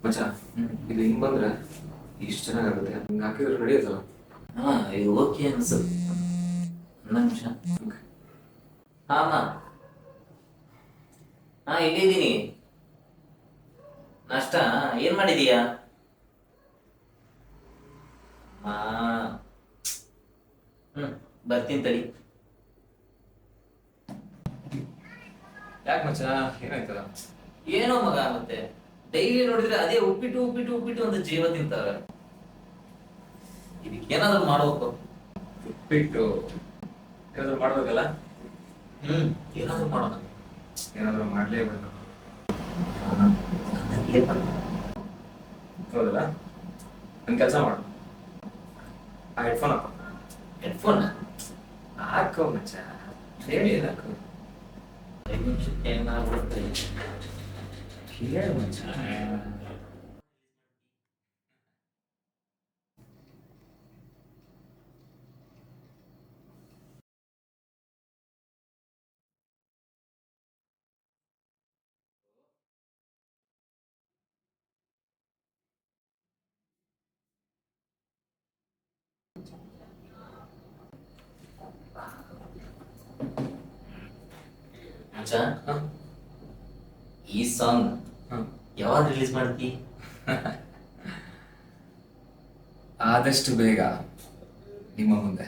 ಮಚ್ಚ, ಇದು ಹಿಂಗ್ ಬಂದ್ರೆ ಇಷ್ಟು ಚೆನ್ನಾಗಾಗುತ್ತೆ. ಹಿಂಗೆ ಹಾಕಿದ್ರೆ ನಡೆಯುತ್ತಲ್ಲ. ಹಾ ಇದು ಓಕೆ ಅನ್ಸುತ್ತೆ. ಒಂದು ನಿಮಿಷ. ಹಾ ಹಾ ಹಾ ಇಲ್ಲಿದ್ದೀನಿ. ನಾಷ್ಟ ಏನ್ ಮಾಡಿದೀಯಾ? ಹಾ ಬರ್ತೀನಿ ತಡಿ. ಯಾಕೆ ಮಚ್ಚ, ಏನಾಯ್ತದ? ಏನೋ ಮಗ ಮತ್ತೆ ಡೈಲಿ ನೋಡಿದ್ರೆ ಅದೇ ಉಪ್ಪಿಟ್ಟು ಉಪ್ಪಿಟ್ಟು ಉಪ್ಪಿಟ್ಟು ಅಂತ ಜೀವ ತಿಂತಾರೆ. ಇದಕ್ಕೆ ಏನಾದ್ರು ಮಾಡ್ಬೇಕು. ಬಿಟ್ಟು ಏನಾದ್ರು ಮಾಡ್ಬೇಕಲ್ಲ. ಏನಾದ್ರು ಮಾಡೋಣ. ಏನಾದ್ರು ಮಾಡ್ಲೇಬೇಕು. ಹೌದಲ್ಲ, ನನ್ನ ಕೆಲಸ ಮಾಡು. ಆ ಹೆಡ್ಫೋನ್ ಹಾಕೋ. ಹೆಡ್ಫೋನ್ ಹಾಕೋ ಮಚ್ಚ, ಹೇಳಿ ಹಾಕೋ. 5 ನಿಮಿಷಕ್ಕೆ ಏನಾಗ್ಬಿಡುತ್ತೆ. ಹೇಳು ಮಚ್ಚ. ಮಚ್ಚ, ಹಾ ಈ ಸಾಂಗ್ ಹಾ ಯಾವಾಗ ರಿಲೀಸ್ ಮಾಡ್ತಿ? ಆದಷ್ಟು ಬೇಗ ನಿಮ್ಮ ಮುಂದೆ.